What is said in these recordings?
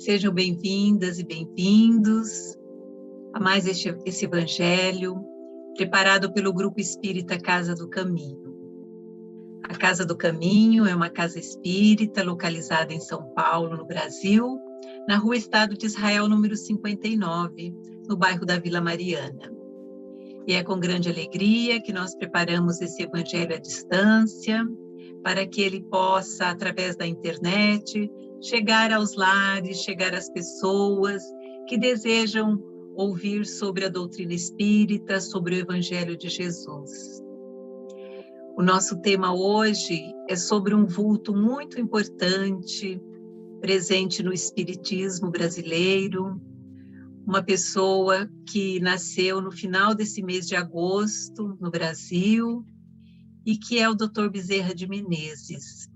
Sejam bem-vindas e bem-vindos a mais esse Evangelho, preparado pelo Grupo Espírita Casa do Caminho. A Casa do Caminho é uma casa espírita localizada em São Paulo, no Brasil, na Rua Estado de Israel, número 59, no bairro da Vila Mariana. E é com grande alegria que nós preparamos esse Evangelho à distância, para que ele possa, através da internet, chegar aos lares, chegar às pessoas que desejam ouvir sobre a doutrina espírita, sobre o Evangelho de Jesus. O nosso tema hoje é sobre um vulto muito importante, presente no espiritismo brasileiro, uma pessoa que nasceu no final desse mês de agosto, no Brasil, e que é o Dr. Bezerra de Menezes.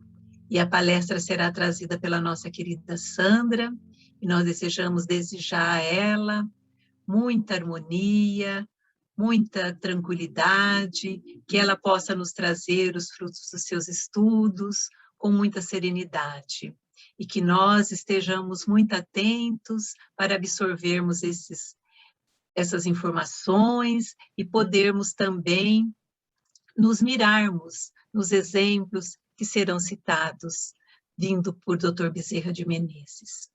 E a palestra será trazida pela nossa querida Sandra, e nós desejamos desde já a ela muita harmonia, muita tranquilidade, que ela possa nos trazer os frutos dos seus estudos com muita serenidade, e que nós estejamos muito atentos para absorvermos essas informações e podermos também nos mirarmos nos exemplos que serão citados, vindo por Dr. Bezerra de Menezes.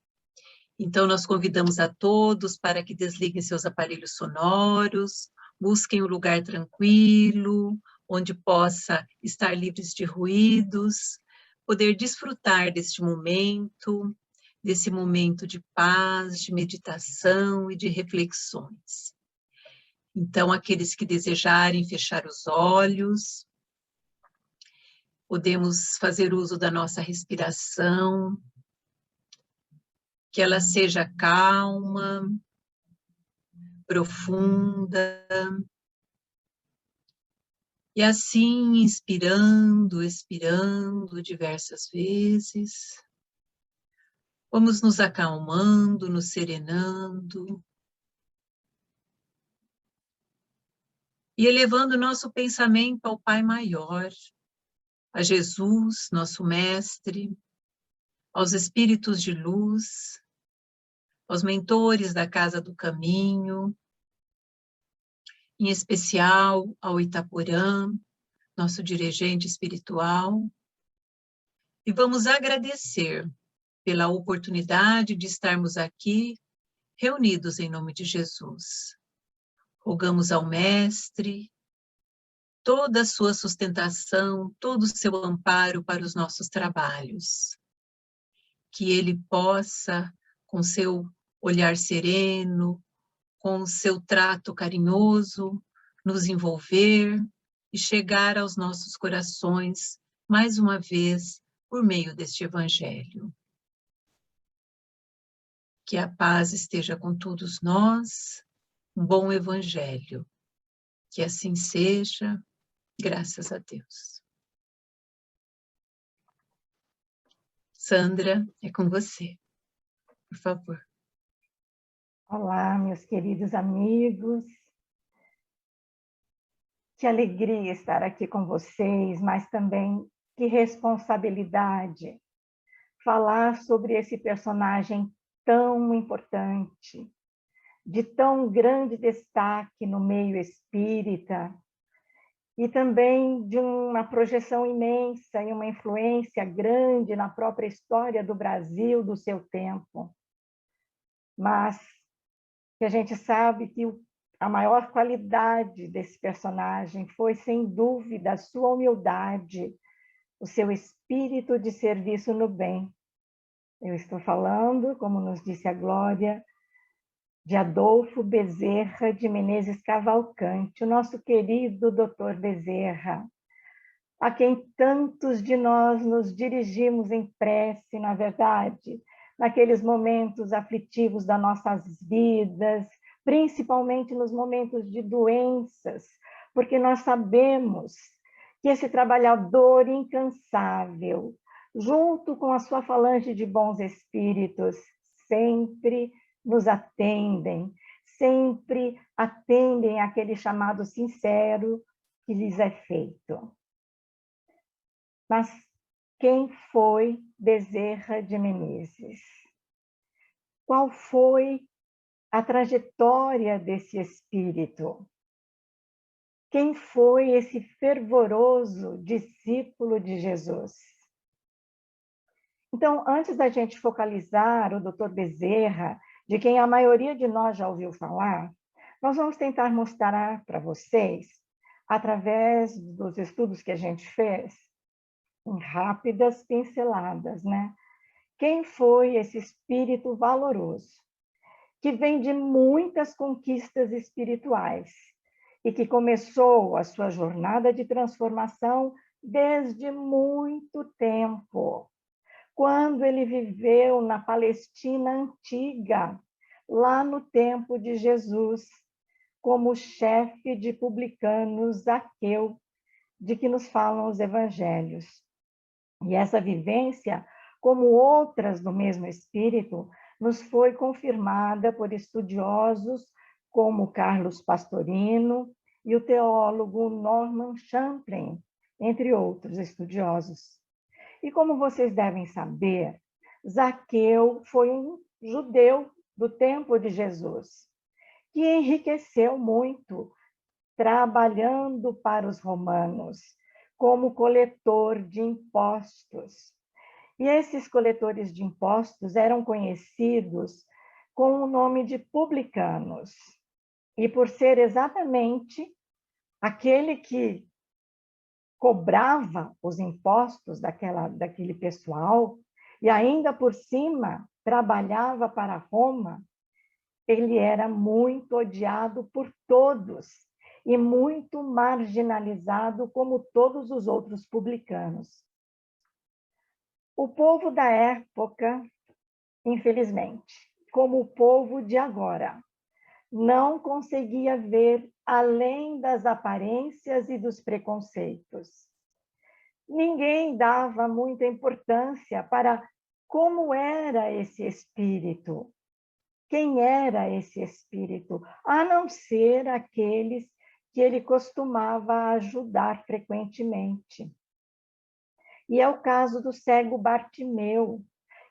Então, nós convidamos a todos para que desliguem seus aparelhos sonoros, busquem um lugar tranquilo, onde possa estar livres de ruídos, poder desfrutar desse momento de paz, de meditação e de reflexões. Então, aqueles que desejarem fechar os olhos, podemos fazer uso da nossa respiração, que ela seja calma, profunda, e assim, inspirando, expirando diversas vezes, vamos nos acalmando, nos serenando, e elevando nosso pensamento ao Pai Maior, a Jesus, nosso Mestre, aos Espíritos de Luz, aos mentores da Casa do Caminho, em especial ao Itaporã, nosso dirigente espiritual, e vamos agradecer pela oportunidade de estarmos aqui reunidos em nome de Jesus. Rogamos ao Mestre toda a sua sustentação, todo o seu amparo para os nossos trabalhos, que ele possa, com seu olhar sereno, com o seu trato carinhoso, nos envolver e chegar aos nossos corações, mais uma vez, por meio deste Evangelho. Que a paz esteja com todos nós, um bom Evangelho. Que assim seja, graças a Deus. Sandra, é com você, por favor. Olá, meus queridos amigos. Que alegria estar aqui com vocês, mas também que responsabilidade falar sobre esse personagem tão importante, de tão grande destaque no meio espírita, e também de uma projeção imensa e uma influência grande na própria história do Brasil, do seu tempo. Mas que a gente sabe que a maior qualidade desse personagem foi, sem dúvida, a sua humildade, o seu espírito de serviço no bem. Eu estou falando, como nos disse a Glória, de Adolfo Bezerra de Menezes Cavalcante, o nosso querido Dr. Bezerra, a quem tantos de nós nos dirigimos em prece, na verdade, naqueles momentos aflitivos das nossas vidas, principalmente nos momentos de doenças, porque nós sabemos que esse trabalhador incansável, junto com a sua falange de bons espíritos, sempre nos atendem, sempre atendem aquele chamado sincero que lhes é feito. Mas quem foi Bezerra de Menezes? qual foi a trajetória desse espírito. Quem foi esse fervoroso discípulo de Jesus? Então, antes da gente focalizar o Dr. Bezerra, de quem a maioria de nós já ouviu falar, nós vamos tentar mostrar para vocês, através dos estudos que a gente fez, em rápidas pinceladas, né? Quem foi esse espírito valoroso, que vem de muitas conquistas espirituais e que começou a sua jornada de transformação desde muito tempo, quando ele viveu na Palestina antiga, lá no tempo de Jesus, como chefe de publicanos Zaqueu, de que nos falam os evangelhos. E essa vivência, como outras do mesmo espírito, nos foi confirmada por estudiosos como Carlos Pastorino e o teólogo Norman Champlin, entre outros estudiosos. E como vocês devem saber, Zaqueu foi um judeu do tempo de Jesus, que enriqueceu muito trabalhando para os romanos como coletor de impostos. E esses coletores de impostos eram conhecidos com o nome de publicanos. E por ser exatamente aquele que cobrava os impostos daquele pessoal, e ainda por cima trabalhava para Roma, ele era muito odiado por todos e muito marginalizado, como todos os outros publicanos. O povo da época, infelizmente, como o povo de agora, não conseguia ver além das aparências e dos preconceitos. Ninguém dava muita importância para como era esse espírito, quem era esse espírito, a não ser aqueles que ele costumava ajudar frequentemente. E é o caso do cego Bartimeu,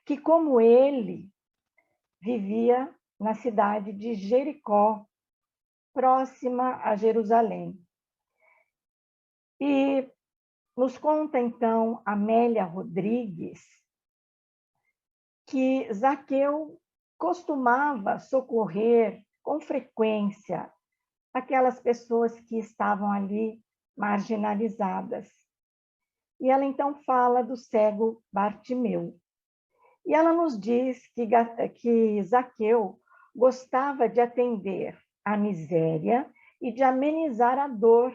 que, como ele, vivia na cidade de Jericó, próxima a Jerusalém. E nos conta, então, Amélia Rodrigues, que Zaqueu costumava socorrer com frequência aquelas pessoas que estavam ali marginalizadas. E ela então fala do cego Bartimeu. E ela nos diz que Zaqueu gostava de atender a miséria e de amenizar a dor,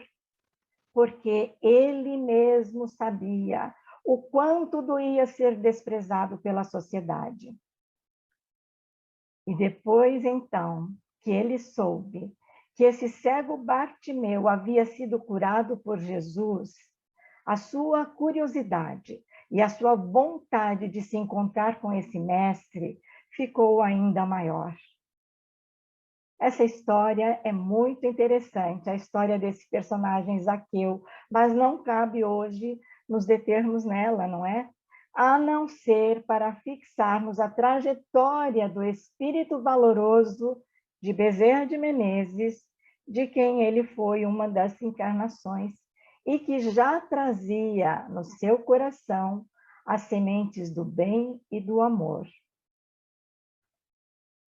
porque ele mesmo sabia o quanto doía ser desprezado pela sociedade. E depois, então, que ele soube que esse cego Bartimeu havia sido curado por Jesus, a sua curiosidade e a sua vontade de se encontrar com esse mestre ficou ainda maior. Essa história é muito interessante, a história desse personagem Zaqueu, mas não cabe hoje nos determos nela, não é? A não ser para fixarmos a trajetória do espírito valoroso de Bezerra de Menezes, de quem ele foi uma das encarnações, e que já trazia no seu coração as sementes do bem e do amor.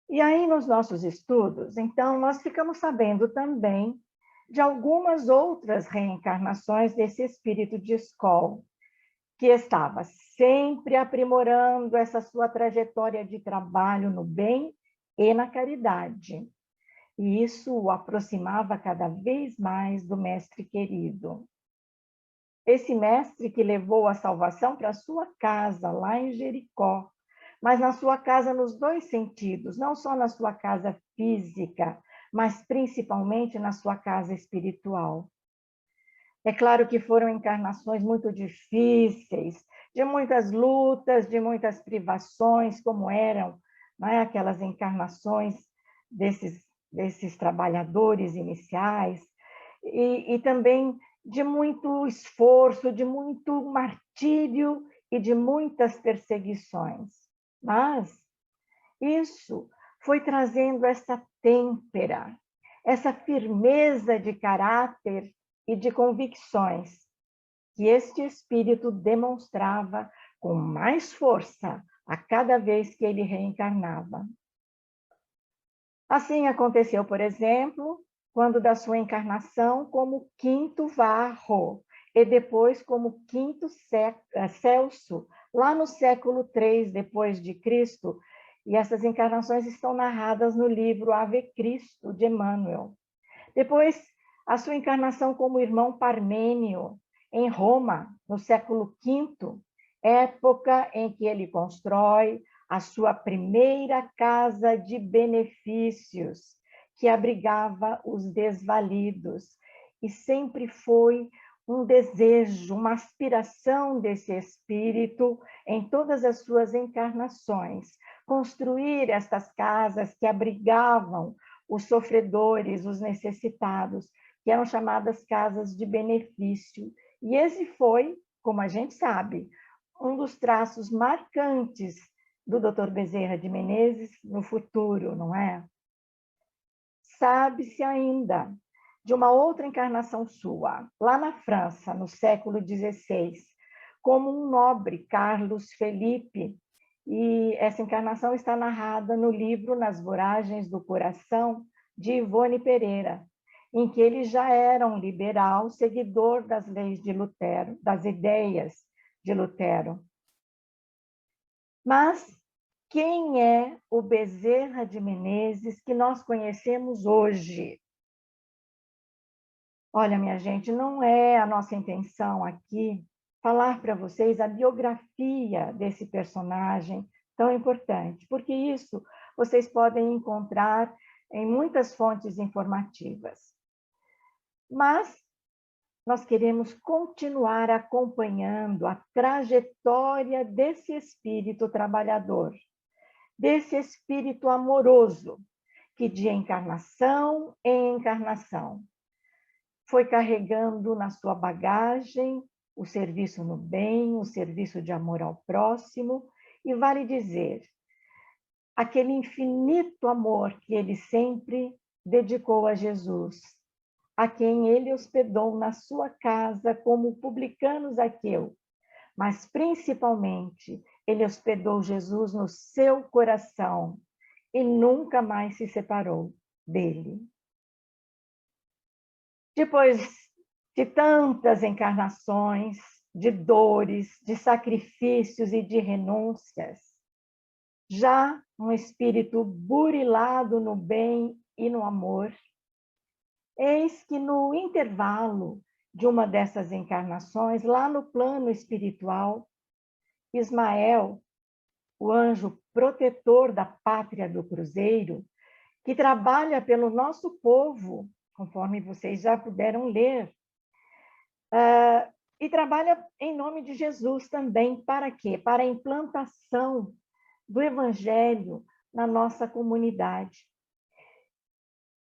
E aí, nos nossos estudos, então, nós ficamos sabendo também de algumas outras reencarnações desse espírito de Skol, que estava sempre aprimorando essa sua trajetória de trabalho no bem e na caridade. E isso o aproximava cada vez mais do mestre querido. Esse mestre que levou a salvação para a sua casa, lá em Jericó, mas na sua casa nos dois sentidos, não só na sua casa física, mas principalmente na sua casa espiritual. É claro que foram encarnações muito difíceis, de muitas lutas, de muitas privações, como eram, né, aquelas encarnações desses trabalhadores iniciais, e também de muito esforço, de muito martírio e de muitas perseguições. Mas Isso foi trazendo essa têmpera, essa firmeza de caráter e de convicções que este espírito demonstrava com mais força a cada vez que ele reencarnava. Assim aconteceu, por exemplo, quando da sua encarnação como quinto Varro e depois como quinto Celso, lá no século III depois de Cristo, e essas encarnações estão narradas no livro Ave Cristo, de Emmanuel. Depois, a sua encarnação como irmão Parmênio, em Roma, no século V, época em que ele constrói a sua primeira casa de benefícios, que abrigava os desvalidos, e sempre foi um desejo, uma aspiração desse espírito em todas as suas encarnações, construir estas casas que abrigavam os sofredores, os necessitados, que eram chamadas casas de benefício. E esse foi, como a gente sabe, um dos traços marcantes do Dr. Bezerra de Menezes no futuro, não é? Sabe-se ainda de uma outra encarnação sua, lá na França, no século XVI, como um nobre, Carlos Felipe, e essa encarnação está narrada no livro Nas Voragens do Coração, de Ivone Pereira, em que ele já era um liberal, seguidor das leis de Lutero, das ideias de Lutero. Mas quem é o Bezerra de Menezes que nós conhecemos hoje? Olha, minha gente, não é a nossa intenção aqui falar para vocês a biografia desse personagem tão importante, porque isso vocês podem encontrar em muitas fontes informativas. Mas nós queremos continuar acompanhando a trajetória desse espírito trabalhador, desse espírito amoroso, que de encarnação em encarnação foi carregando na sua bagagem o serviço no bem, o serviço de amor ao próximo, e vale dizer, aquele infinito amor que ele sempre dedicou a Jesus, a quem ele hospedou na sua casa como publicano Zaqueu, mas principalmente ele hospedou Jesus no seu coração e nunca mais se separou dele. Depois de tantas encarnações, de dores, de sacrifícios e de renúncias, já um espírito burilado no bem e no amor, eis que no intervalo de uma dessas encarnações, lá no plano espiritual, Ismael, o anjo protetor da pátria do Cruzeiro, que trabalha pelo nosso povo, conforme vocês já puderam ler, e trabalha em nome de Jesus também, para quê? Para a implantação do Evangelho na nossa comunidade.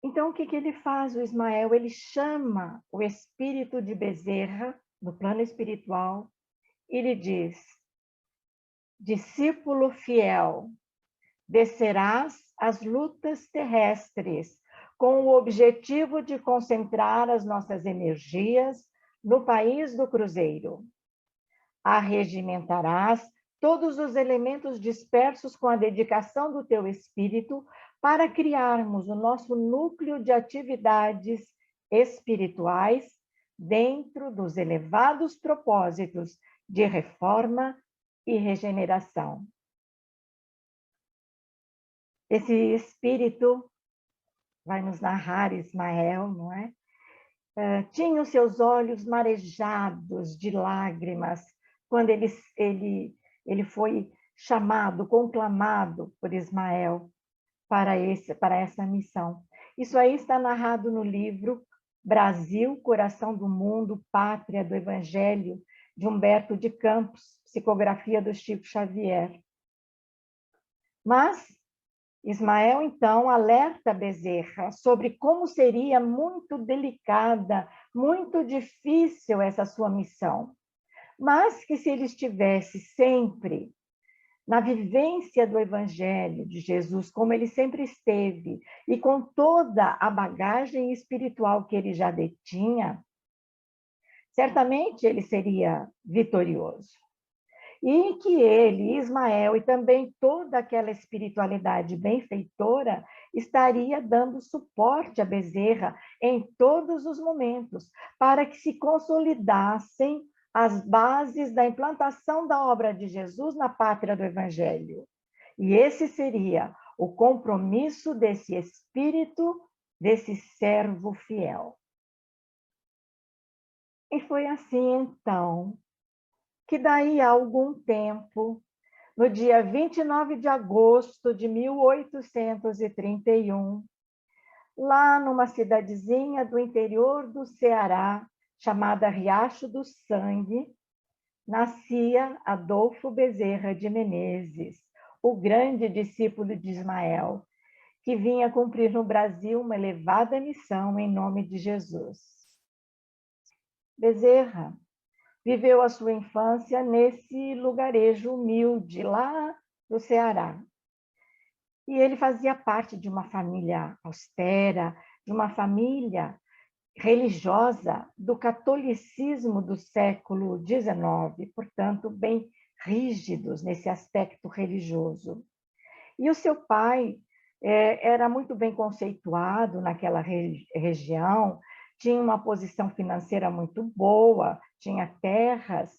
Então, o que ele faz, o Ismael? Ele chama o espírito de Bezerra, no plano espiritual, e lhe diz: discípulo fiel, descerás as lutas terrestres com o objetivo de concentrar as nossas energias no país do Cruzeiro. Arregimentarás todos os elementos dispersos com a dedicação do teu espírito para criarmos o nosso núcleo de atividades espirituais dentro dos elevados propósitos de reforma e regeneração. Esse espírito, vai nos narrar Ismael, não é? Tinha os seus olhos marejados de lágrimas quando ele foi chamado, conclamado por Ismael para essa missão. Isso aí está narrado no livro Brasil, Coração do Mundo, Pátria do Evangelho, de Humberto de Campos, psicografia do Chico Xavier. Mas Ismael, então, alerta Bezerra sobre como seria muito delicada, muito difícil essa sua missão, mas que se ele estivesse sempre na vivência do Evangelho de Jesus, como ele sempre esteve, e com toda a bagagem espiritual que ele já detinha, certamente ele seria vitorioso. E que ele, Ismael, e também toda aquela espiritualidade benfeitora, estaria dando suporte a Bezerra em todos os momentos, para que se consolidassem as bases da implantação da obra de Jesus na pátria do Evangelho. E esse seria o compromisso desse espírito, desse servo fiel. E foi assim, então, que daí a algum tempo, no dia 29 de agosto de 1831, lá numa cidadezinha do interior do Ceará, chamada Riacho do Sangue, nascia Adolfo Bezerra de Menezes, o grande discípulo de Ismael, que vinha cumprir no Brasil uma elevada missão em nome de Jesus. Bezerra viveu a sua infância nesse lugarejo humilde, lá do Ceará. E ele fazia parte de uma família austera, de uma família religiosa do catolicismo do século XIX, portanto, bem rígidos nesse aspecto religioso. E o seu pai era muito bem conceituado naquela região, tinha uma posição financeira muito boa, tinha terras,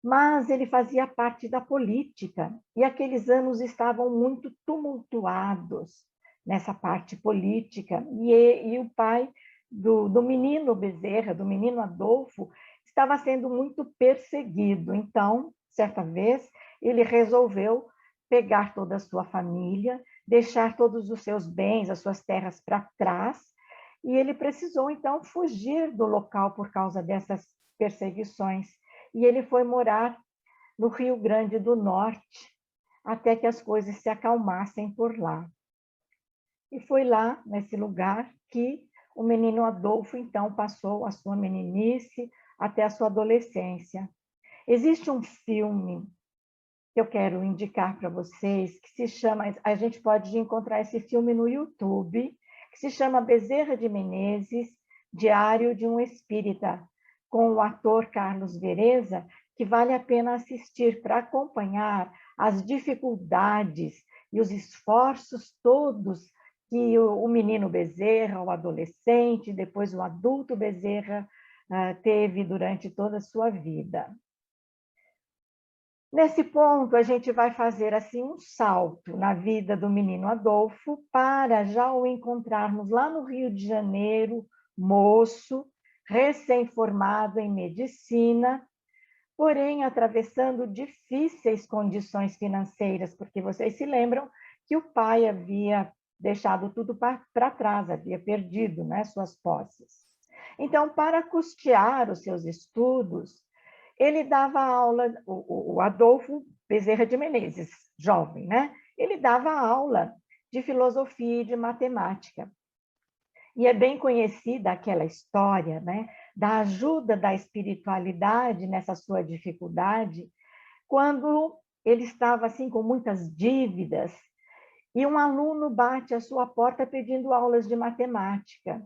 mas ele fazia parte da política, e aqueles anos estavam muito tumultuados nessa parte política, e o pai do menino Bezerra, do menino Adolfo, estava sendo muito perseguido. Então, certa vez, ele resolveu pegar toda a sua família, deixar todos os seus bens, as suas terras para trás, e ele precisou, então, fugir do local por causa dessas perseguições. E ele foi morar no Rio Grande do Norte, até que as coisas se acalmassem por lá. E foi lá, nesse lugar, que o menino Adolfo, então, passou a sua meninice até a sua adolescência. Existe um filme que eu quero indicar para vocês, que se chama, a gente pode encontrar esse filme no YouTube, que se chama Bezerra de Menezes, Diário de um Espírita, com o ator Carlos Vereza, que vale a pena assistir para acompanhar as dificuldades e os esforços todos que o menino Bezerra, o adolescente, depois o adulto Bezerra, teve durante toda a sua vida. Nesse ponto, a gente vai fazer assim um salto na vida do menino Adolfo para já o encontrarmos lá no Rio de Janeiro, moço, recém-formado em medicina, porém atravessando difíceis condições financeiras, porque vocês se lembram que o pai havia deixado tudo para trás, havia perdido, né, suas posses. Então, para custear os seus estudos, ele dava aula, o Adolfo Bezerra de Menezes, jovem, né? Ele dava aula de filosofia e de matemática. E é bem conhecida aquela história, né, da ajuda da espiritualidade nessa sua dificuldade, quando ele estava assim com muitas dívidas e um aluno bate à sua porta pedindo aulas de matemática.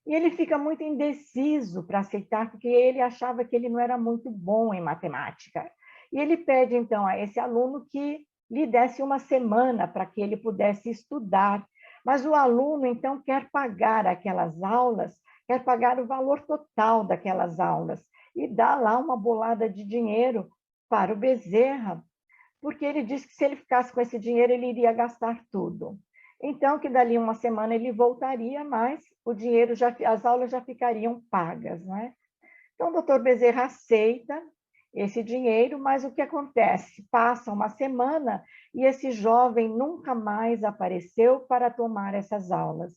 E ele fica muito indeciso para aceitar, porque ele achava que ele não era muito bom em matemática. E ele pede, então, a esse aluno que lhe desse uma semana para que ele pudesse estudar. Mas o aluno, então, quer pagar aquelas aulas, quer pagar o valor total daquelas aulas, e dá lá uma bolada de dinheiro para o Bezerra, porque ele disse que se ele ficasse com esse dinheiro, ele iria gastar tudo. Então, que dali uma semana ele voltaria, mas o dinheiro as aulas já ficariam pagas, não é? Então, o doutor Bezerra aceita esse dinheiro, mas o que acontece? Passa uma semana e esse jovem nunca mais apareceu para tomar essas aulas.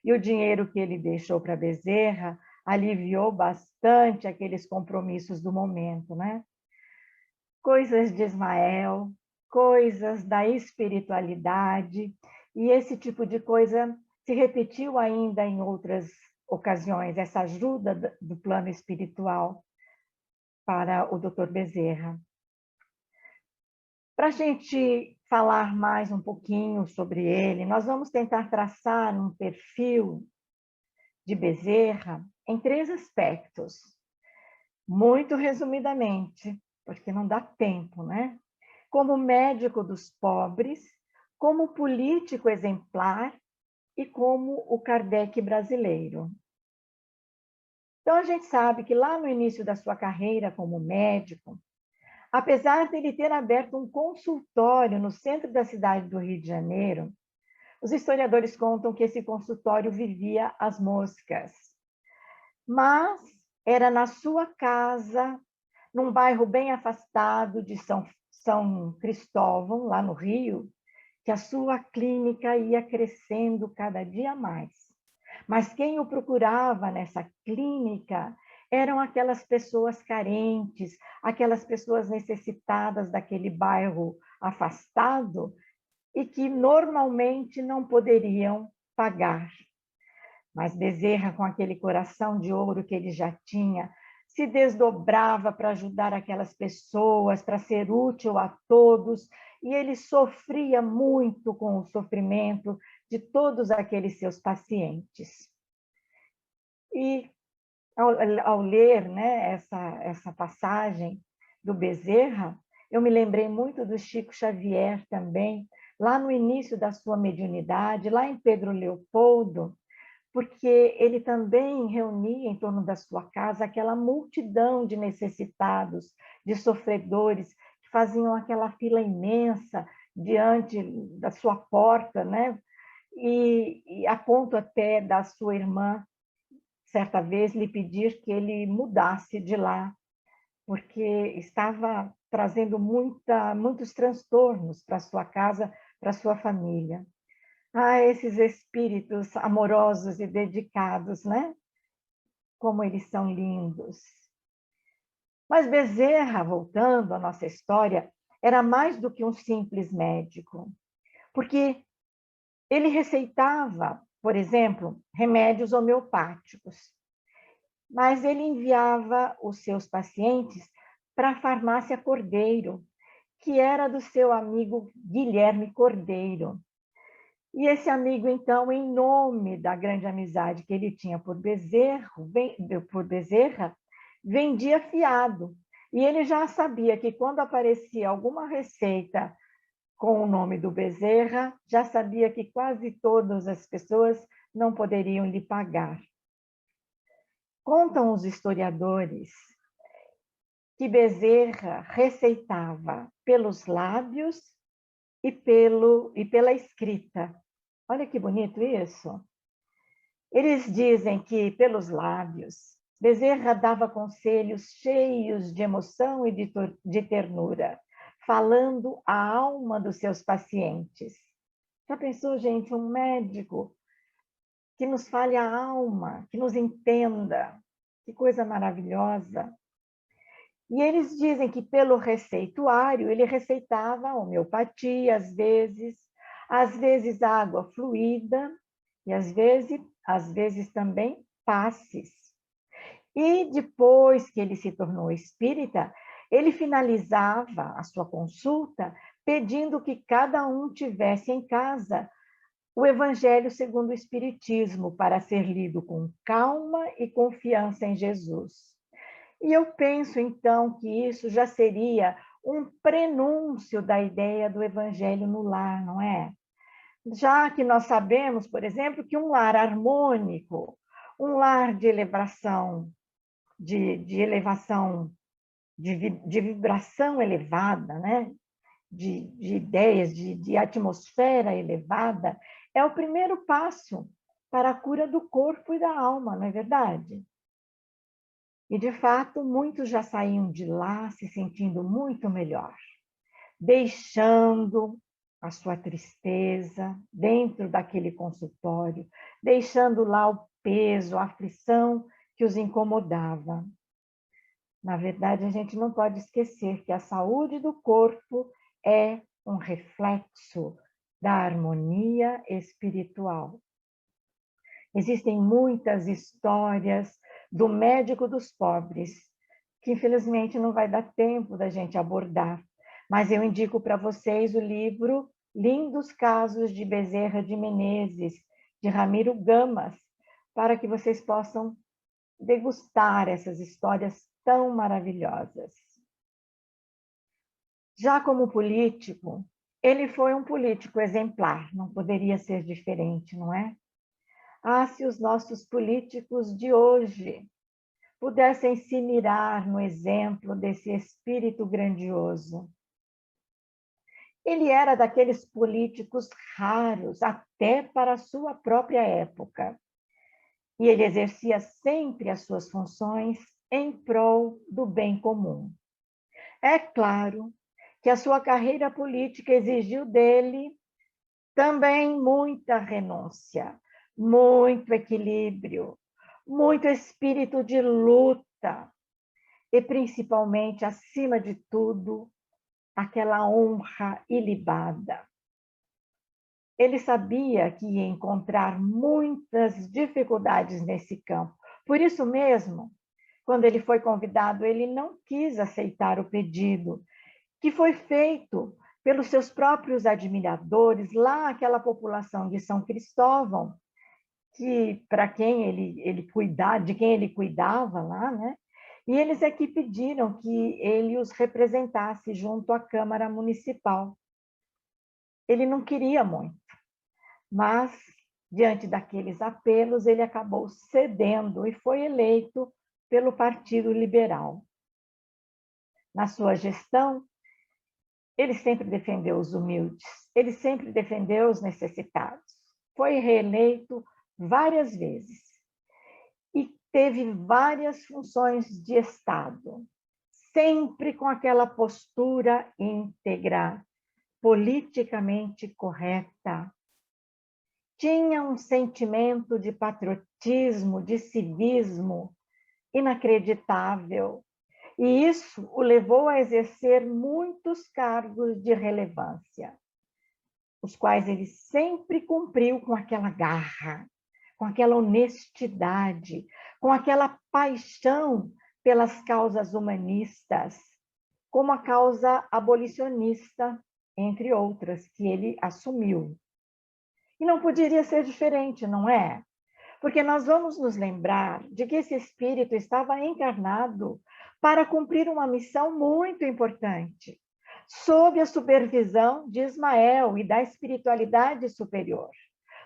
E o dinheiro que ele deixou para Bezerra aliviou bastante aqueles compromissos do momento, né? Coisas de Ismael, coisas da espiritualidade, e esse tipo de coisa se repetiu ainda em outras ocasiões, essa ajuda do plano espiritual para o Dr. Bezerra. Para a gente falar mais um pouquinho sobre ele, nós vamos tentar traçar um perfil de Bezerra em 3 aspectos, muito resumidamente, porque não dá tempo, né? Como médico dos pobres, como político exemplar e como o Kardec brasileiro. Então, a gente sabe que lá no início da sua carreira como médico, apesar de ele ter aberto um consultório no centro da cidade do Rio de Janeiro, os historiadores contam que esse consultório vivia às moscas. Mas era na sua casa, num bairro bem afastado de São Cristóvão, lá no Rio, que a sua clínica ia crescendo cada dia mais. Mas quem o procurava nessa clínica eram aquelas pessoas carentes, aquelas pessoas necessitadas daquele bairro afastado e que normalmente não poderiam pagar. Mas Bezerra, com aquele coração de ouro que ele já tinha, se desdobrava para ajudar aquelas pessoas, para ser útil a todos, e ele sofria muito com o sofrimento de todos aqueles seus pacientes. E ao ler, né, essa passagem do Bezerra, eu me lembrei muito do Chico Xavier também, lá no início da sua mediunidade, lá em Pedro Leopoldo, porque ele também reunia em torno da sua casa aquela multidão de necessitados, de sofredores, que faziam aquela fila imensa diante da sua porta, né? E a ponto até da sua irmã, certa vez, lhe pedir que ele mudasse de lá, porque estava trazendo muitos transtornos para sua casa, para sua família. Ah, esses espíritos amorosos e dedicados, né? Como eles são lindos. Mas Bezerra, voltando à nossa história, era mais do que um simples médico, porque ele receitava, por exemplo, remédios homeopáticos, mas ele enviava os seus pacientes para a farmácia Cordeiro, que era do seu amigo Guilherme Cordeiro. E esse amigo, então, em nome da grande amizade que ele tinha por Bezerra, vendia fiado. E ele já sabia que quando aparecia alguma receita com o nome do Bezerra, já sabia que quase todas as pessoas não poderiam lhe pagar. Contam os historiadores que Bezerra receitava pelos lábios e pela escrita. Olha que bonito isso. Eles dizem que, pelos lábios, Bezerra dava conselhos cheios de emoção e de ternura, falando a alma dos seus pacientes. Já pensou, gente, um médico que nos fale a alma, que nos entenda? Que coisa maravilhosa. E eles dizem que, pelo receituário, ele receitava homeopatia, às vezes água fluida, e às vezes também passes. E depois que ele se tornou espírita, ele finalizava a sua consulta pedindo que cada um tivesse em casa o Evangelho segundo o Espiritismo, para ser lido com calma e confiança em Jesus. E eu penso, então, que isso já seria um prenúncio da ideia do Evangelho no lar, não é? Já que nós sabemos, por exemplo, que um lar harmônico, um lar de elevação, de vibração elevada, né? de ideias, de atmosfera elevada, é o primeiro passo para a cura do corpo e da alma, não é verdade? E, de fato, muitos já saíam de lá se sentindo muito melhor, deixando a sua tristeza dentro daquele consultório, deixando lá o peso, a aflição que os incomodava. Na verdade, a gente não pode esquecer que a saúde do corpo é um reflexo da harmonia espiritual. Existem muitas histórias do médico dos pobres, que infelizmente não vai dar tempo da gente abordar, Mas eu indico para vocês o livro Lindos Casos de Bezerra de Menezes, de Ramiro Gamas, para que vocês possam degustar essas histórias tão maravilhosas. Já como político, ele foi um político exemplar, não poderia ser diferente, não é? Ah, se os nossos políticos de hoje pudessem se mirar no exemplo desse espírito grandioso. Ele era daqueles políticos raros, até para a sua própria época. E ele exercia sempre as suas funções em prol do bem comum. É claro que a sua carreira política exigiu dele também muita renúncia, muito equilíbrio, muito espírito de luta e, principalmente, acima de tudo, aquela honra ilibada. Ele sabia que ia encontrar muitas dificuldades nesse campo. Por isso mesmo, quando ele foi convidado, ele não quis aceitar o pedido, que foi feito pelos seus próprios admiradores, lá aquela população de São Cristóvão, que para quem de quem ele cuidava lá, né? E eles é que pediram que ele os representasse junto à Câmara Municipal. Ele não queria muito, mas diante daqueles apelos ele acabou cedendo e foi eleito pelo Partido Liberal. Na sua gestão, ele sempre defendeu os humildes, ele sempre defendeu os necessitados. Foi reeleito várias vezes e teve várias funções de Estado, sempre com aquela postura íntegra, politicamente correta. Tinha um sentimento de patriotismo, de civismo inacreditável. E isso o levou a exercer muitos cargos de relevância, os quais ele sempre cumpriu com aquela garra, com aquela honestidade, com aquela paixão pelas causas humanistas, como a causa abolicionista, entre outras, que ele assumiu. E não poderia ser diferente, não é? Porque nós vamos nos lembrar de que esse espírito estava encarnado para cumprir uma missão muito importante, sob a supervisão de Ismael e da espiritualidade superior,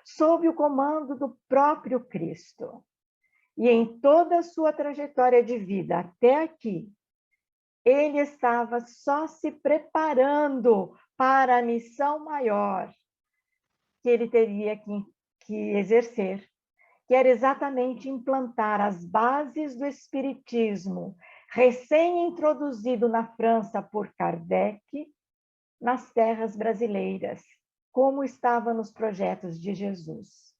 sob o comando do próprio Cristo. E em toda a sua trajetória de vida até aqui, ele estava só se preparando para a missão maior que ele teria que exercer, que era exatamente implantar as bases do espiritismo, recém-introduzido na França por Kardec, nas terras brasileiras, como estava nos projetos de Jesus.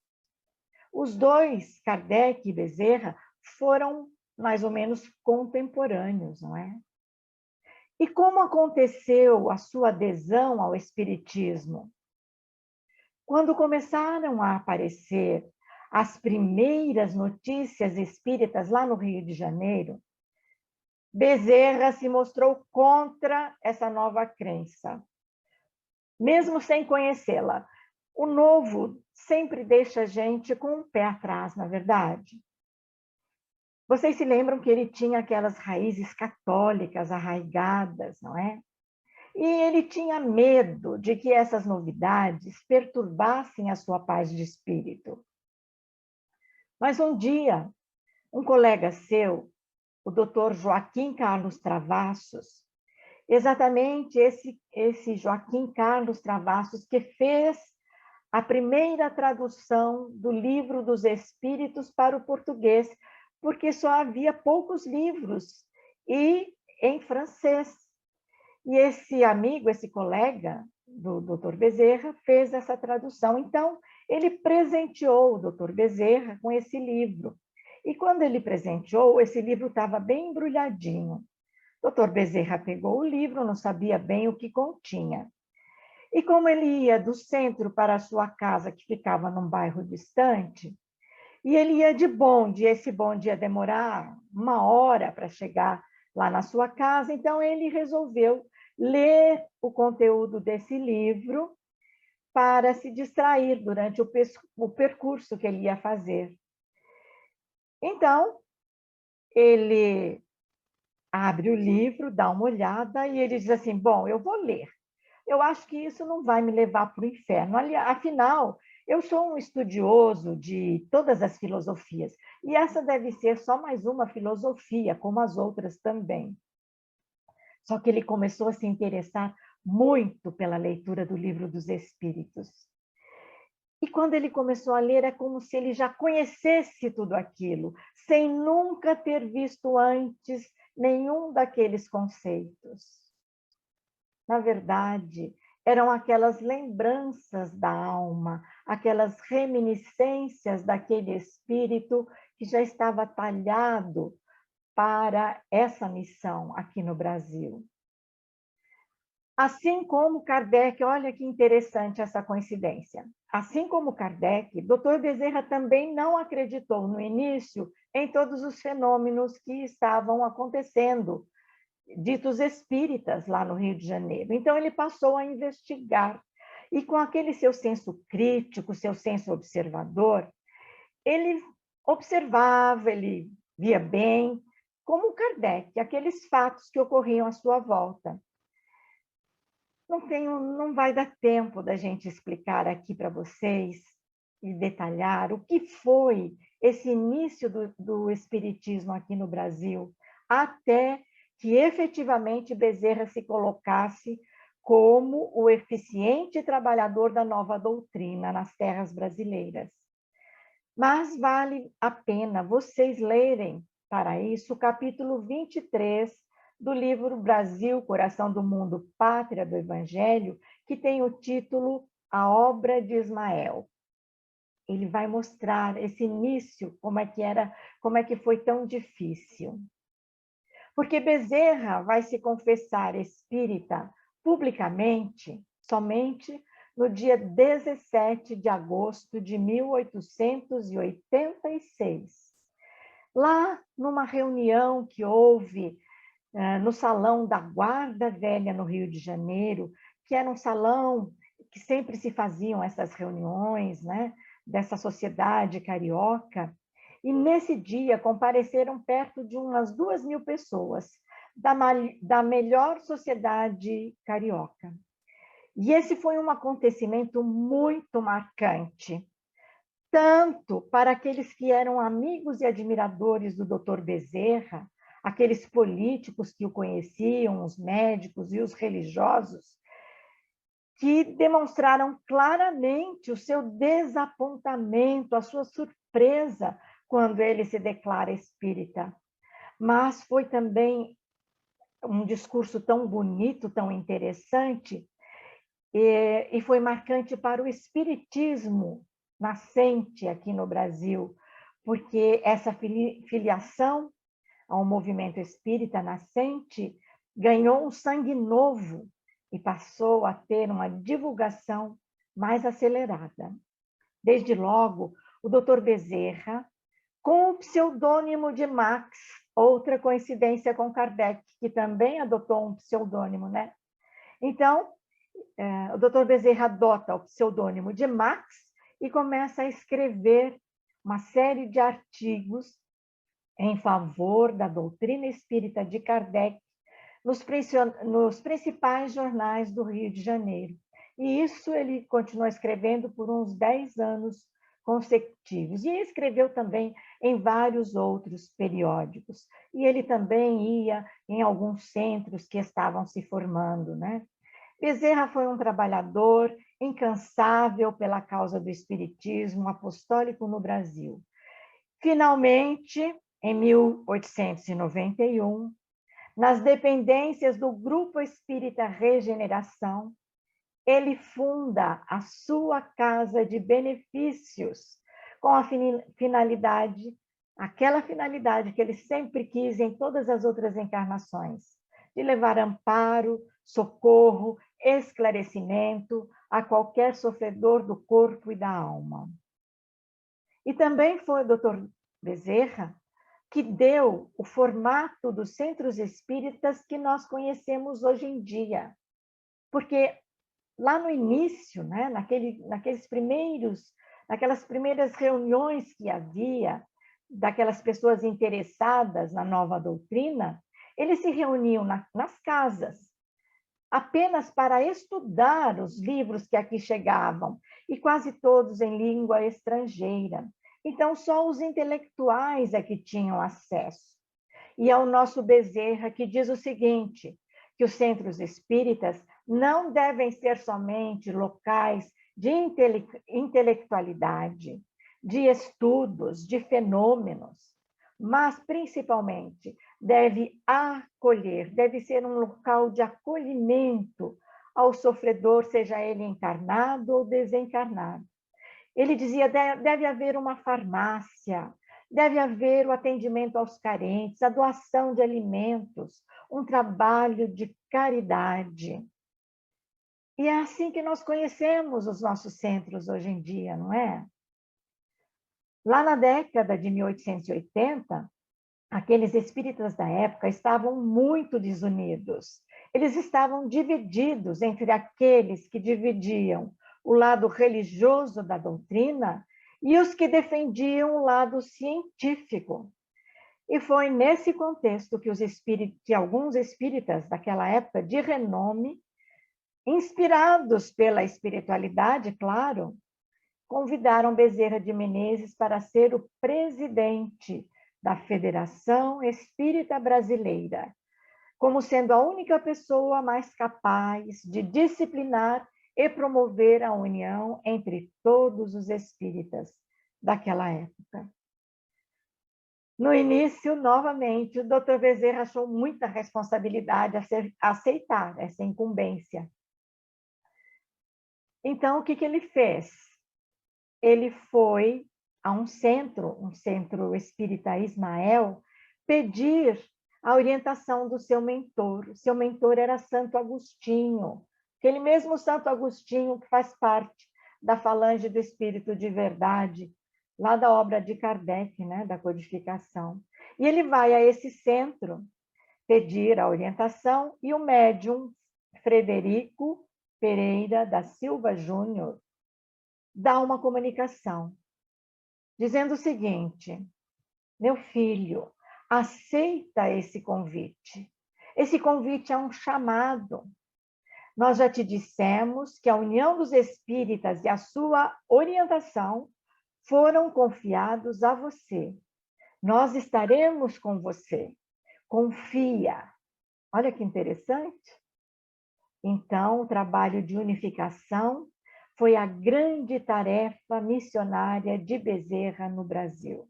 Os dois, Kardec e Bezerra, foram mais ou menos contemporâneos, não é? E como aconteceu a sua adesão ao espiritismo? Quando começaram a aparecer as primeiras notícias espíritas lá no Rio de Janeiro, Bezerra se mostrou contra essa nova crença, mesmo sem conhecê-la. O novo sempre deixa a gente com um pé atrás, na verdade. Vocês se lembram que ele tinha aquelas raízes católicas arraigadas, não é? E ele tinha medo de que essas novidades perturbassem a sua paz de espírito. Mas um dia, um colega seu, o Dr. Joaquim Carlos Travassos, exatamente esse Joaquim Carlos Travassos que fez a primeira tradução do Livro dos Espíritos para o português, porque só havia poucos livros e em francês. E esse amigo, esse colega do Dr. Bezerra fez essa tradução. Então, ele presenteou o Dr. Bezerra com esse livro. E quando ele presenteou, esse livro estava bem embrulhadinho. O Dr. Bezerra pegou o livro, não sabia bem o que continha. E como ele ia do centro para a sua casa, que ficava num bairro distante, e ele ia de bonde, e esse bonde ia demorar 1 hora para chegar lá na sua casa, então ele resolveu ler o conteúdo desse livro para se distrair durante o percurso que ele ia fazer. Então, ele abre o livro, dá uma olhada e ele diz assim, bom, eu vou ler. Eu acho que isso não vai me levar para o inferno. Afinal, eu sou um estudioso de todas as filosofias, e essa deve ser só mais uma filosofia, como as outras também. Só que ele começou a se interessar muito pela leitura do Livro dos Espíritos. E quando ele começou a ler, é como se ele já conhecesse tudo aquilo, sem nunca ter visto antes nenhum daqueles conceitos. Na verdade, eram aquelas lembranças da alma, aquelas reminiscências daquele espírito que já estava talhado para essa missão aqui no Brasil. Assim como Kardec, olha que interessante essa coincidência. Assim como Kardec, Dr. Bezerra também não acreditou no início em todos os fenômenos que estavam acontecendo, ditos espíritas lá no Rio de Janeiro. Então ele passou a investigar e com aquele seu senso crítico, seu senso observador, ele observava, ele via bem, como Kardec, aqueles fatos que ocorriam à sua volta. Não vai dar tempo da gente explicar aqui para vocês e detalhar o que foi esse início do Espiritismo aqui no Brasil, até que efetivamente Bezerra se colocasse como o eficiente trabalhador da nova doutrina nas terras brasileiras. Mas vale a pena vocês lerem, para isso, o capítulo 23 do livro Brasil, Coração do Mundo, Pátria do Evangelho, que tem o título A Obra de Ismael. Ele vai mostrar esse início, como é que foi tão difícil. Porque Bezerra vai se confessar espírita publicamente somente no dia 17 de agosto de 1886. Lá, numa reunião que houve no Salão da Guarda Velha, no Rio de Janeiro, que era um salão que sempre se faziam essas reuniões, né, dessa sociedade carioca. E nesse dia compareceram perto de umas 2.000 pessoas da melhor sociedade carioca. E esse foi um acontecimento muito marcante, tanto para aqueles que eram amigos e admiradores do Dr. Bezerra, aqueles políticos que o conheciam, os médicos e os religiosos, que demonstraram claramente o seu desapontamento, a sua surpresa quando ele se declara espírita. Mas foi também um discurso tão bonito, tão interessante, e foi marcante para o espiritismo nascente aqui no Brasil, porque essa filiação ao movimento espírita nascente ganhou um sangue novo e passou a ter uma divulgação mais acelerada. Desde logo, o Dr. Bezerra, com o pseudônimo de Max, outra coincidência com Kardec, que também adotou um pseudônimo, né? Então, o Dr. Bezerra adota o pseudônimo de Max e começa a escrever uma série de artigos em favor da doutrina espírita de Kardec nos principais jornais do Rio de Janeiro. E isso ele continuou escrevendo por uns 10 anos consecutivos. E escreveu também em vários outros periódicos. E ele também ia em alguns centros que estavam se formando, né? Bezerra foi um trabalhador incansável pela causa do espiritismo apostólico no Brasil. Finalmente, em 1891, nas dependências do Grupo Espírita Regeneração, ele funda a sua casa de benefícios com a finalidade, aquela finalidade que ele sempre quis em todas as outras encarnações, de levar amparo, socorro, esclarecimento a qualquer sofredor do corpo e da alma. E também foi o Dr. Bezerra que deu o formato dos centros espíritas que nós conhecemos hoje em dia. Porque lá no início, né, naquelas primeiras reuniões que havia, daquelas pessoas interessadas na nova doutrina, eles se reuniam nas casas, apenas para estudar os livros que aqui chegavam, e quase todos em língua estrangeira. Então, só os intelectuais é que tinham acesso. E é o nosso Bezerra que diz o seguinte, que os centros espíritas não devem ser somente locais de intelectualidade, de estudos, de fenômenos, mas, principalmente, deve acolher, deve ser um local de acolhimento ao sofredor, seja ele encarnado ou desencarnado. Ele dizia, deve haver uma farmácia, deve haver o atendimento aos carentes, a doação de alimentos, um trabalho de caridade. E é assim que nós conhecemos os nossos centros hoje em dia, não é? Lá na década de 1880, aqueles espíritas da época estavam muito desunidos. Eles estavam divididos entre aqueles que dividiam o lado religioso da doutrina e os que defendiam o lado científico. E foi nesse contexto que alguns espíritas daquela época de renome, inspirados pela espiritualidade, claro, convidaram Bezerra de Menezes para ser o presidente da Federação Espírita Brasileira, como sendo a única pessoa mais capaz de disciplinar e promover a união entre todos os espíritas daquela época. No início, novamente, o Dr. Bezerra achou muita responsabilidade a aceitar essa incumbência. Então, o que ele fez? Ele foi a um centro espírita Ismael, pedir a orientação do seu mentor. O seu mentor era Santo Agostinho, aquele mesmo Santo Agostinho que faz parte da falange do Espírito de Verdade, lá da obra de Kardec, né, da codificação. E ele vai a esse centro pedir a orientação e o médium Frederico Pereira da Silva Júnior dá uma comunicação, dizendo o seguinte: meu filho, aceita esse convite. Esse convite é um chamado. Nós já te dissemos que a união dos espíritas e a sua orientação foram confiados a você. Nós estaremos com você. Confia. Olha que interessante. Então, o trabalho de unificação foi a grande tarefa missionária de Bezerra no Brasil.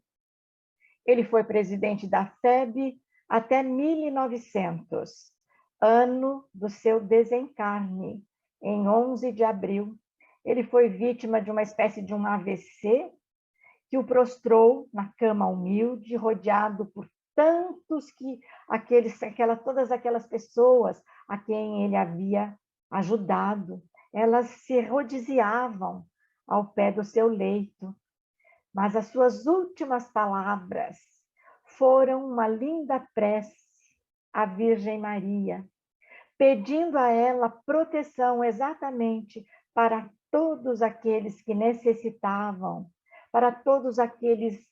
Ele foi presidente da FEB até 1900, ano do seu desencarne, em 11 de abril. Ele foi vítima de uma espécie de um AVC que o prostrou na cama humilde, rodeado por tantos todas aquelas pessoas a quem ele havia ajudado. Elas se rodiziavam ao pé do seu leito, mas as suas últimas palavras foram uma linda prece à Virgem Maria, pedindo a ela proteção exatamente para todos aqueles que necessitavam, para todos aqueles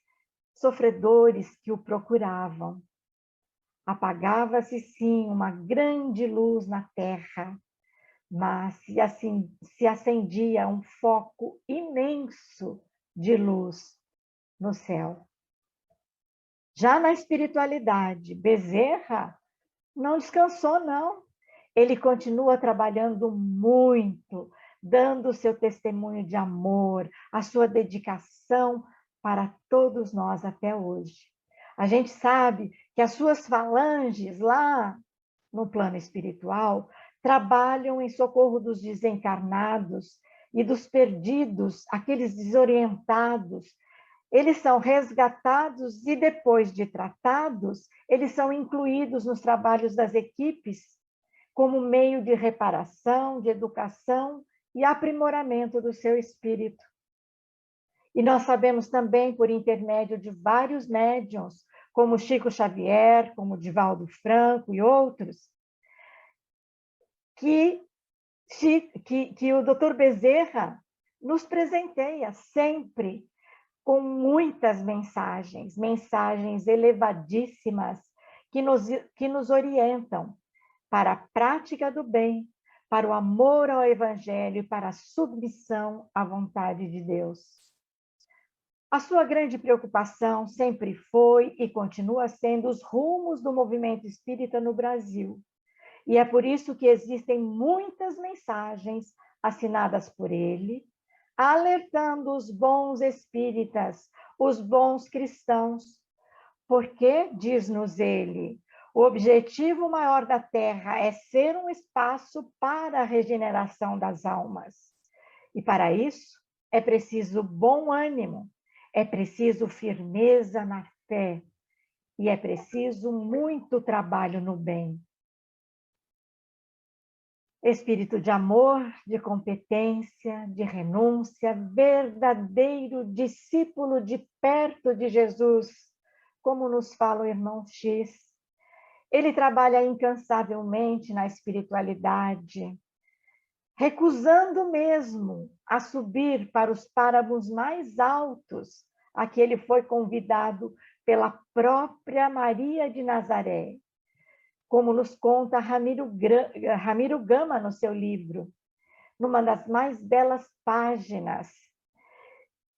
sofredores que o procuravam. Apagava-se, sim, uma grande luz na terra, mas se acendia um foco imenso de luz no céu. Já na espiritualidade, Bezerra não descansou, não. Ele continua trabalhando muito, dando o seu testemunho de amor, a sua dedicação para todos nós até hoje. A gente sabe que as suas falanges lá no plano espiritual trabalham em socorro dos desencarnados e dos perdidos, aqueles desorientados. Eles são resgatados e, depois de tratados, eles são incluídos nos trabalhos das equipes como meio de reparação, de educação e aprimoramento do seu espírito. E nós sabemos também, por intermédio de vários médiuns, como Chico Xavier, como Divaldo Franco e outros, que o Dr. Bezerra nos presenteia sempre com muitas mensagens, mensagens elevadíssimas que nos orientam para a prática do bem, para o amor ao Evangelho e para a submissão à vontade de Deus. A sua grande preocupação sempre foi e continua sendo os rumos do movimento espírita no Brasil. E é por isso que existem muitas mensagens assinadas por ele, alertando os bons espíritas, os bons cristãos, porque, diz-nos ele, o objetivo maior da Terra é ser um espaço para a regeneração das almas. E para isso é preciso bom ânimo, é preciso firmeza na fé e é preciso muito trabalho no bem. Espírito de amor, de competência, de renúncia, verdadeiro discípulo de perto de Jesus, como nos fala o irmão X. Ele trabalha incansavelmente na espiritualidade, recusando mesmo a subir para os páramos mais altos a que ele foi convidado pela própria Maria de Nazaré, como nos conta Ramiro Gama no seu livro, numa das mais belas páginas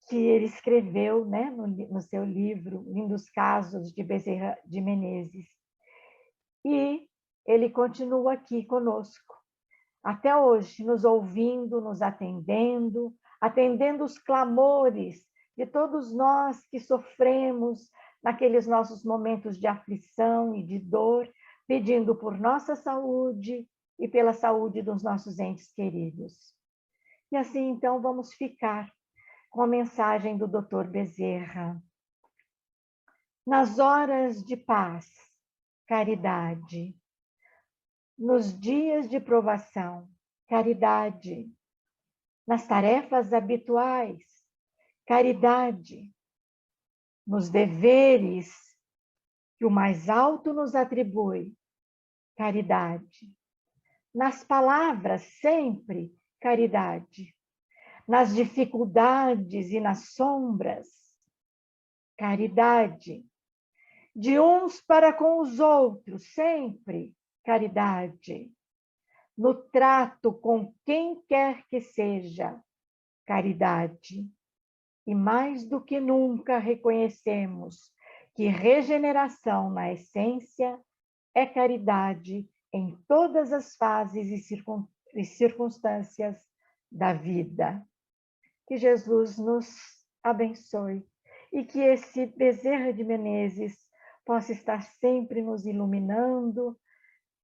que ele escreveu, né, no seu livro, Lindos Casos de Bezerra de Menezes. E ele continua aqui conosco, até hoje, nos ouvindo, nos atendendo, atendendo os clamores de todos nós que sofremos naqueles nossos momentos de aflição e de dor, pedindo por nossa saúde e pela saúde dos nossos entes queridos. E assim, então, vamos ficar com a mensagem do Dr. Bezerra. Nas horas de paz, caridade. Nos dias de provação, caridade. Nas tarefas habituais, caridade. Nos deveres que o mais alto nos atribui, caridade. Nas palavras, sempre, caridade. Nas dificuldades e nas sombras, caridade. De uns para com os outros, sempre, caridade. No trato com quem quer que seja, caridade. E mais do que nunca reconhecemos que regeneração na essência é caridade em todas as fases e circunstâncias da vida. Que Jesus nos abençoe e que esse Bezerra de Menezes possa estar sempre nos iluminando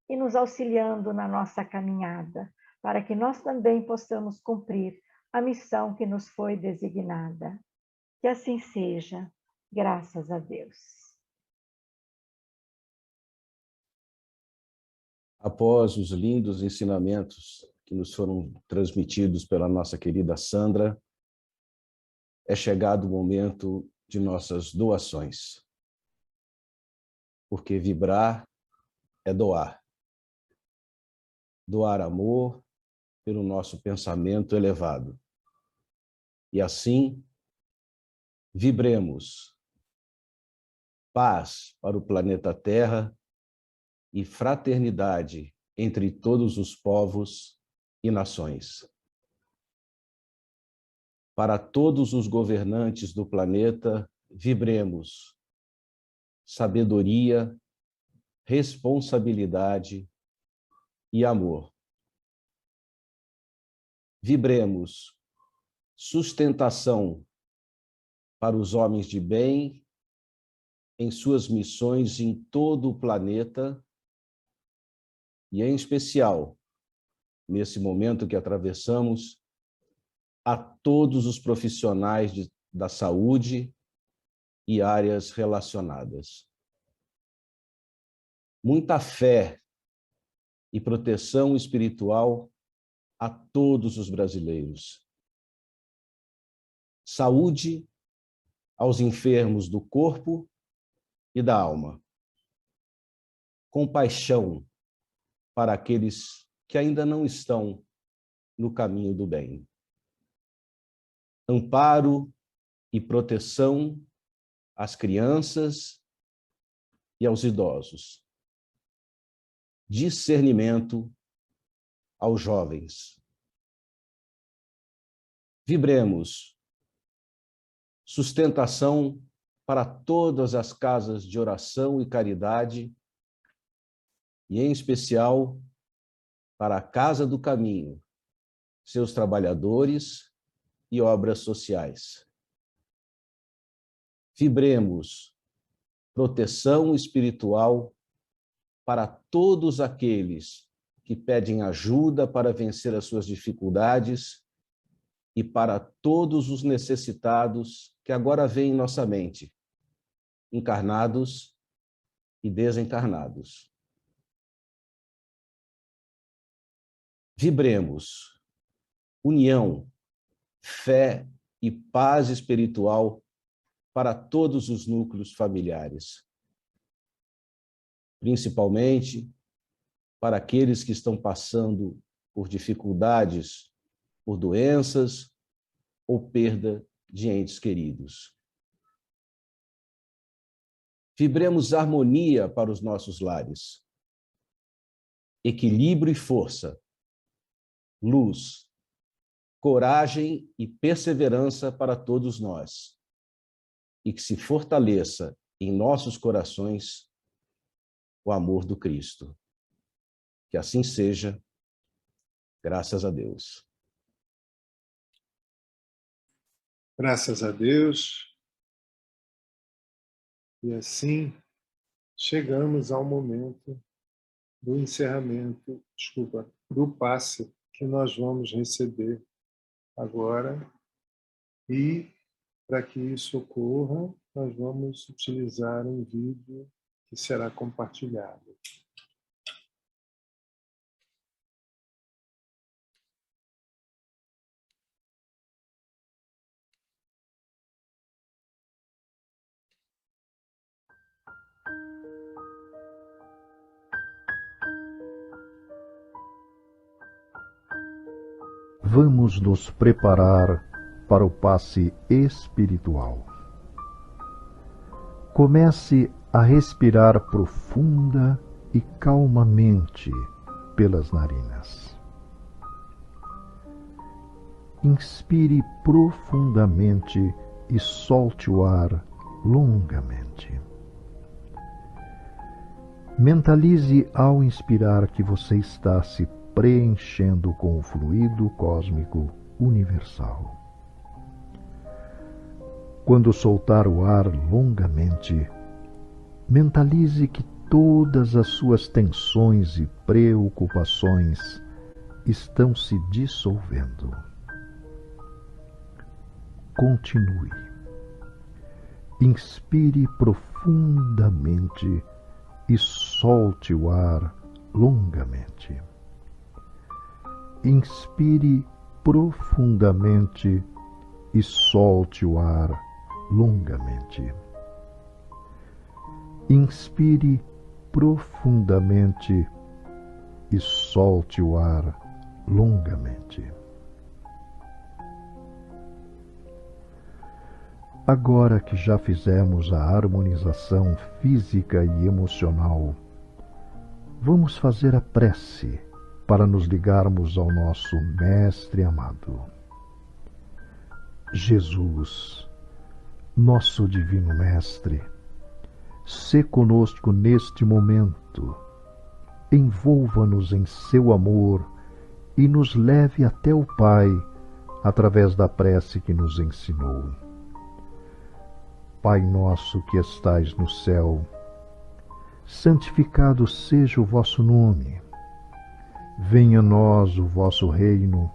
e nos auxiliando na nossa caminhada, para que nós também possamos cumprir a missão que nos foi designada. Que assim seja, graças a Deus. Após os lindos ensinamentos que nos foram transmitidos pela nossa querida Sandra, é chegado o momento de nossas doações. Porque vibrar é doar. Doar amor pelo nosso pensamento elevado. E assim, vibremos paz para o planeta Terra e fraternidade entre todos os povos e nações. Para todos os governantes do planeta, vibremos sabedoria, responsabilidade e amor. Vibremos sustentação para os homens de bem em suas missões em todo o planeta e, em especial, nesse momento que atravessamos, a todos os profissionais da saúde e áreas relacionadas. Muita fé e proteção espiritual a todos os brasileiros. Saúde aos enfermos do corpo e da alma. Compaixão para aqueles que ainda não estão no caminho do bem. Amparo e proteção às crianças e aos idosos. Discernimento aos jovens. Vibremos sustentação para todas as casas de oração e caridade, e em especial para a Casa do Caminho, seus trabalhadores e obras sociais. Vibremos proteção espiritual para todos aqueles que pedem ajuda para vencer as suas dificuldades e para todos os necessitados que agora vêm em nossa mente, encarnados e desencarnados. Vibremos união, fé e paz espiritual para todos os núcleos familiares, principalmente para aqueles que estão passando por dificuldades, por doenças ou perda de entes queridos. Vibremos harmonia para os nossos lares, equilíbrio e força, luz, coragem e perseverança para todos nós, e que se fortaleça em nossos corações o amor do Cristo. Que assim seja, graças a Deus. Graças a Deus. E assim chegamos ao momento do encerramento, do passe que nós vamos receber agora. E para que isso ocorra, nós vamos utilizar um vídeo que será compartilhado. Vamos nos preparar para o passe espiritual. Comece a respirar profunda e calmamente pelas narinas. Inspire profundamente e solte o ar longamente. Mentalize ao inspirar que você está se preenchendo com o fluido cósmico universal. Quando soltar o ar longamente, mentalize que todas as suas tensões e preocupações estão se dissolvendo. Continue. Inspire profundamente e solte o ar longamente. Inspire profundamente e solte o ar longamente. Inspire profundamente e solte o ar longamente. Agora que já fizemos a harmonização física e emocional, vamos fazer a prece para nos ligarmos ao nosso Mestre amado. Jesus, nosso Divino Mestre, sê conosco neste momento, envolva-nos em seu amor e nos leve até o Pai através da prece que nos ensinou. Pai nosso que estais no céu, santificado seja o vosso nome. Venha a nós o vosso reino,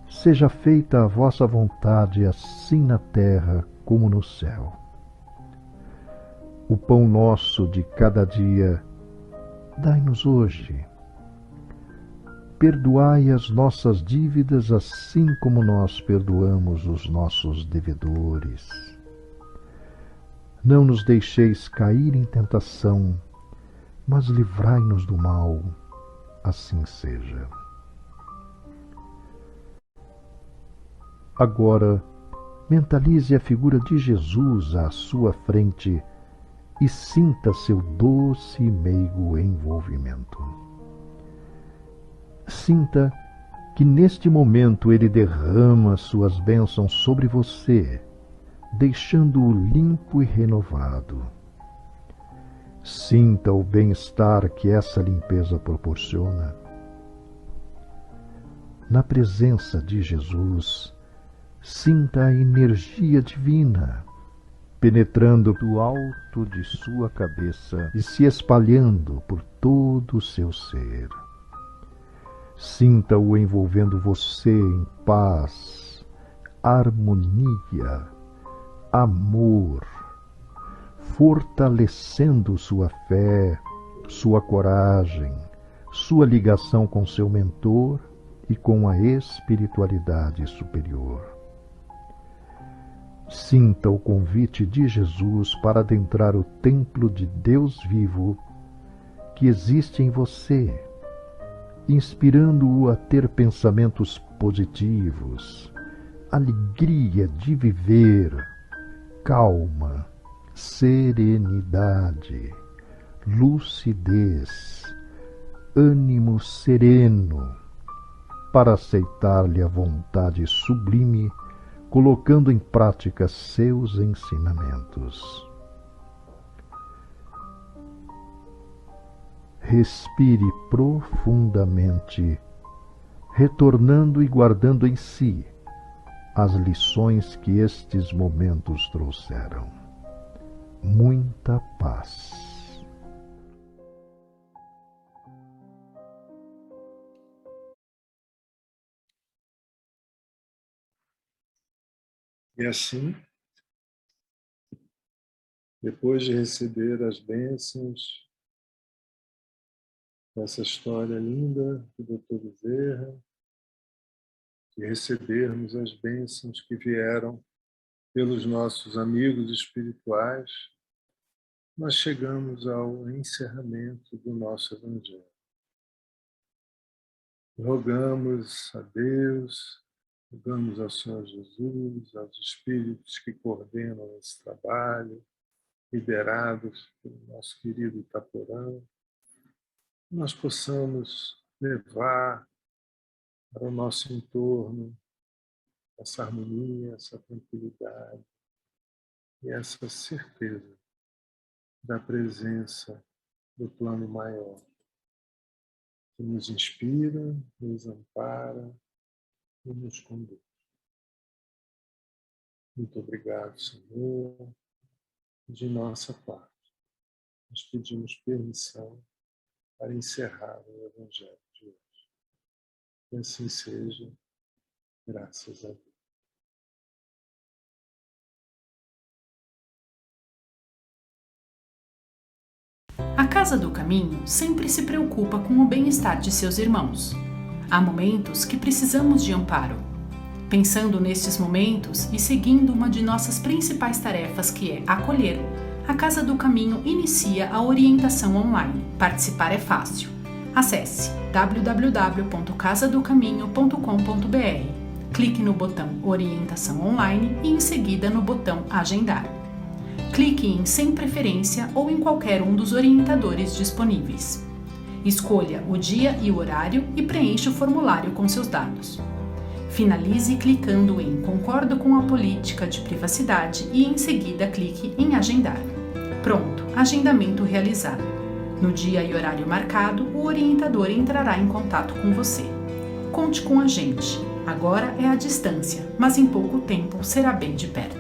seja feita a vossa vontade, assim na terra como no céu. O pão nosso de cada dia, dai-nos hoje. Perdoai as nossas dívidas, assim como nós perdoamos os nossos devedores. Não nos deixeis cair em tentação, mas livrai-nos do mal. Assim seja. Agora, mentalize a figura de Jesus à sua frente e sinta seu doce e meigo envolvimento. Sinta que neste momento Ele derrama suas bênçãos sobre você, deixando-o limpo e renovado. Sinta o bem-estar que essa limpeza proporciona. Na presença de Jesus, sinta a energia divina, penetrando do alto de sua cabeça e se espalhando por todo o seu ser. Sinta-o envolvendo você em paz, harmonia, amor, fortalecendo sua fé, sua coragem, sua ligação com seu mentor e com a espiritualidade superior. Sinta o convite de Jesus para adentrar o templo de Deus vivo que existe em você, inspirando-o a ter pensamentos positivos, alegria de viver, calma, serenidade, lucidez, ânimo sereno, para aceitar-lhe a vontade sublime, colocando em prática seus ensinamentos. Respire profundamente, retornando e guardando em si as lições que estes momentos trouxeram. Muita paz. E assim, depois de receber as bênçãos dessa história linda do Dr. Bezerra, de recebermos as bênçãos que vieram pelos nossos amigos espirituais, nós chegamos ao encerramento do nosso Evangelho. Rogamos a Deus, rogamos ao Senhor Jesus, aos espíritos que coordenam esse trabalho, liderados pelo nosso querido Itaporã, que nós possamos levar para o nosso entorno essa harmonia, essa tranquilidade e essa certeza da presença do plano maior, que nos inspira, nos ampara e nos conduz. Muito obrigado, Senhor. De nossa parte, nós pedimos permissão para encerrar o Evangelho de hoje. Que assim seja, graças a Deus. A Casa do Caminho sempre se preocupa com o bem-estar de seus irmãos. Há momentos que precisamos de amparo. Pensando nestes momentos e seguindo uma de nossas principais tarefas, que é acolher, a Casa do Caminho inicia a orientação online. Participar é fácil. Acesse www.casadocaminho.com.br, clique no botão Orientação Online e em seguida no botão Agendar. Clique em Sem Preferência ou em qualquer um dos orientadores disponíveis. Escolha o dia e o horário e preencha o formulário com seus dados. Finalize clicando em Concordo com a política de privacidade e em seguida clique em Agendar. Pronto, agendamento realizado. No dia e horário marcado, o orientador entrará em contato com você. Conte com a gente. Agora é à distância, mas em pouco tempo será bem de perto.